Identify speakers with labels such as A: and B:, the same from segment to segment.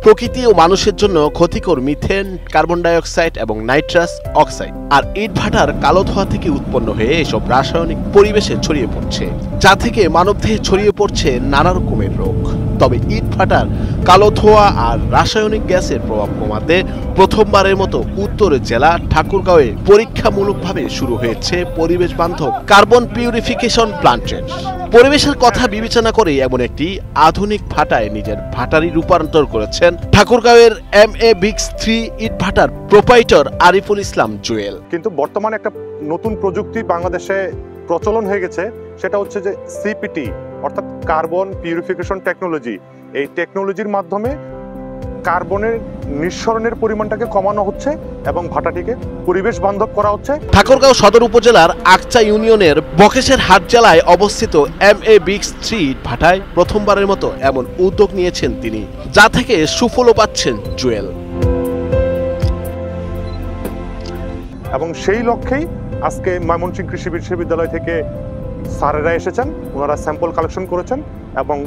A: প্রকৃতি ও মানুষের জন্য ক্ষতিকর মিথেন, কার্বন ডাই অক্সাইড এবং নাইট্রাস অক্সাইড। আর ইটভাটার কালো ধোঁয়া থেকে উৎপন্ন হয়ে এসব রাসায়নিক পরিবেশে ছড়িয়ে পড়ছে, যা থেকে মানবদেহে ছড়িয়ে পড়ছে নানা রকমের রোগ। তবে ইটভাটার কালো ধোঁয়া আর রাসায়নিক গ্যাসের প্রভাব কমাতে প্রথমবারের মতো উত্তর জেলা ঠাকুরগাঁওয়ে পরীক্ষামূলকভাবে শুরু হয়েছে পরিবেশ বান্ধব কার্বন পিউরিফিকেশন প্ল্যান্টের। পরিবেশের কথা বিবেচনা করে এমন একটি আধুনিক ভাটায় নিজের ভাটারি রূপান্তর করেছেন ঠাকুরগাঁওয়ের MABIX3 ইটভাটার প্রোপাইটর আরিফুল ইসলাম জুয়েল।
B: কিন্তু বর্তমানে একটা নতুন প্রযুক্তি বাংলাদেশে প্রচলন হয়ে গেছে, সেটা হচ্ছে যে CPT অর্থাৎ কার্বন পিউরিফিকেশন টেকনোলজি। এই টেকনোলজির মাধ্যমে কার্বনের নিঃসরণের পরিমাণটাকে কমানো হচ্ছে এবং ভাটাটিকে পরিবেশ বান্ধব করা হচ্ছে।
A: ঠাকুরগাঁও সদর উপজেলার আকচা ইউনিয়নের বকেশের হাট জেলায় অবস্থিত MABIX3 ভাটায় প্রথমবারের মতো এমন উদ্যোগ নিয়েছেন তিনি, যা থেকে সুফলও পাচ্ছেন জুয়েল।
B: এবং সেই লক্ষ্যেই আজকে ময়মনসিংহ কৃষি বিশ্ববিদ্যালয় থেকে স্যারেরা এসেছেন, ওনারা স্যাম্পল কালেকশন করেছেন এবং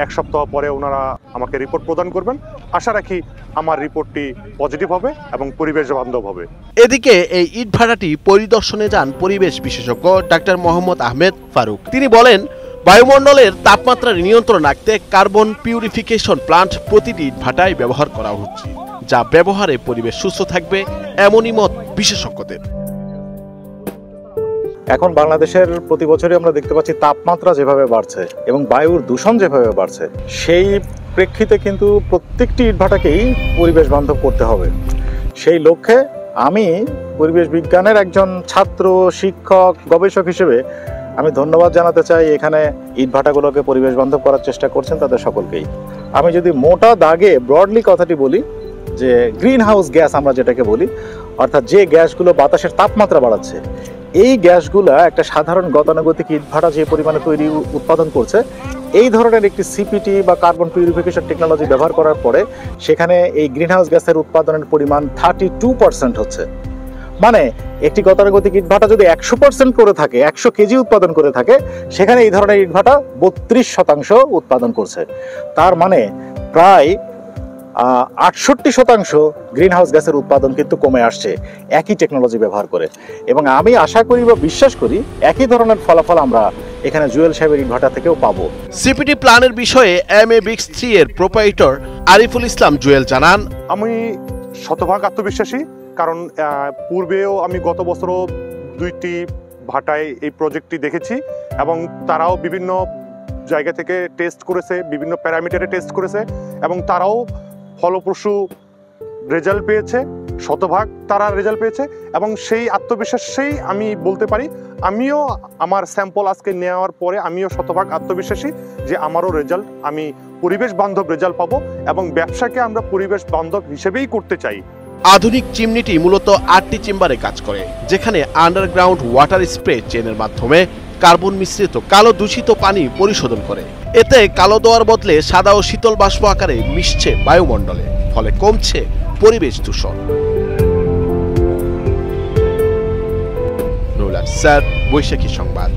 B: এক সপ্তাহ পরে ওনারা আমাকে রিপোর্ট প্রদান করবেন। আশা রাখি আমার রিপোর্টটি পজিটিভ হবে এবং পরিবেশ বান্ধব হবে।
A: এদিকে এই ইটভাটাটি পরিদর্শনে যান পরিবেশ বিশেষজ্ঞ ডাক্তার মোহাম্মদ আহমেদ ফারুক। তিনি বলেন, বায়ুমণ্ডলের তাপমাত্রা নিয়ন্ত্রণ রাখতে কার্বন পিউরিফিকেশন প্লান্ট প্রতিটি ইটভাটায় ব্যবহার করা হচ্ছে, যা ব্যবহারে পরিবেশ সুস্থ থাকবে এমনই মত বিশেষজ্ঞদের।
C: এখন বাংলাদেশের প্রতি বছরই আমরা দেখতে পাচ্ছি তাপমাত্রা যেভাবে বাড়ছে এবং বায়ুর দূষণ যেভাবে বাড়ছে, সেই প্রেক্ষিতে কিন্তু প্রত্যেকটি ইটভাটাকেই পরিবেশ বান্ধব করতে হবে। সেই লক্ষ্যে আমি পরিবেশ বিজ্ঞানের একজন ছাত্র, শিক্ষক, গবেষক হিসেবে আমি ধন্যবাদ জানাতে চাই এখানে ইটভাটাগুলোকে পরিবেশ বান্ধব করার চেষ্টা করছেন তাদের সকলকেই। আমি যদি মোটা দাগে ব্রডলি কথাটি বলি, যে গ্রিন হাউস গ্যাস আমরা যেটাকে বলি, অর্থাৎ যে গ্যাসগুলো বাতাসের তাপমাত্রা বাড়াচ্ছে, এই গ্যাসগুলা একটা সাধারণ গতানুগতিক ইটভাটা যে পরিমাণে উৎপাদন করছে, এই ধরনের একটি CPT বা কার্বন পিউরিফিকেশন টেকনোলজি ব্যবহার করার পরে সেখানে এই গ্রিনহাউস গ্যাসের উৎপাদনের পরিমাণ 32% হচ্ছে। মানে একটি গতানুগতিক ইটভাটা যদি 100% করে থাকে, 100 কেজি উৎপাদন করে থাকে, সেখানে এই ধরনের ইটভাটা 32% উৎপাদন করছে। তার মানে প্রায় 68% গ্রিনহাউস গ্যাসের উৎপাদন কিন্তু কমে আসছে একই টেকনোলজি ব্যবহার করে। এবং আমি আশা করি বা বিশ্বাস করি একই ধরনের ফলাফল আমরা এখানে জুয়েল সাহেবের ইটভাটা থেকেও পাবো।
A: CPT প্ল্যানের বিষয়ে MABIX3 এর প্রোপাইটর আরিফুল ইসলাম জুয়েল জানান,
B: আমি শতভাগ আত্মবিশ্বাসী, কারণ পূর্বেও আমি গত বছরও 2টি ভাটায় এই প্রজেক্টটি দেখেছি এবং তারাও বিভিন্ন জায়গা থেকে টেস্ট করেছে, বিভিন্ন প্যারামিটারে টেস্ট করেছে এবং তারাও ফলপ্রসূ রেজাল্ট পেয়েছে, শতভাগ তারা রেজাল্ট পেয়েছে। এবং সেই আত্মবিশ্বাসেই আমি বলতে পারি, আমিও আমার স্যাম্পল আজকে নেওয়ার পরে আমিও শতভাগ আত্মবিশ্বাসী যে আমারও রেজাল্ট, আমি পরিবেশ বান্ধব রেজাল্ট পাবো এবং ব্যবসাকে আমরা পরিবেশ বান্ধব হিসেবেই করতে চাই।
A: আধুনিক চিমনিটি মূলত 8টি চেম্বারে কাজ করে, যেখানে আন্ডারগ্রাউন্ড ওয়াটার স্প্রে চেনের মাধ্যমে কার্বন মিশ্রিত কালো দূষিত পানি পরিশোধন করে। এতে কালো দোয়ার বদলে সাদা ও শীতল বাষ্প আকারে মিশছে বায়ুমণ্ডলে, ফলে কমছে পরিবেশ দূষণ। স্যার, বৈশাখী সংবাদ।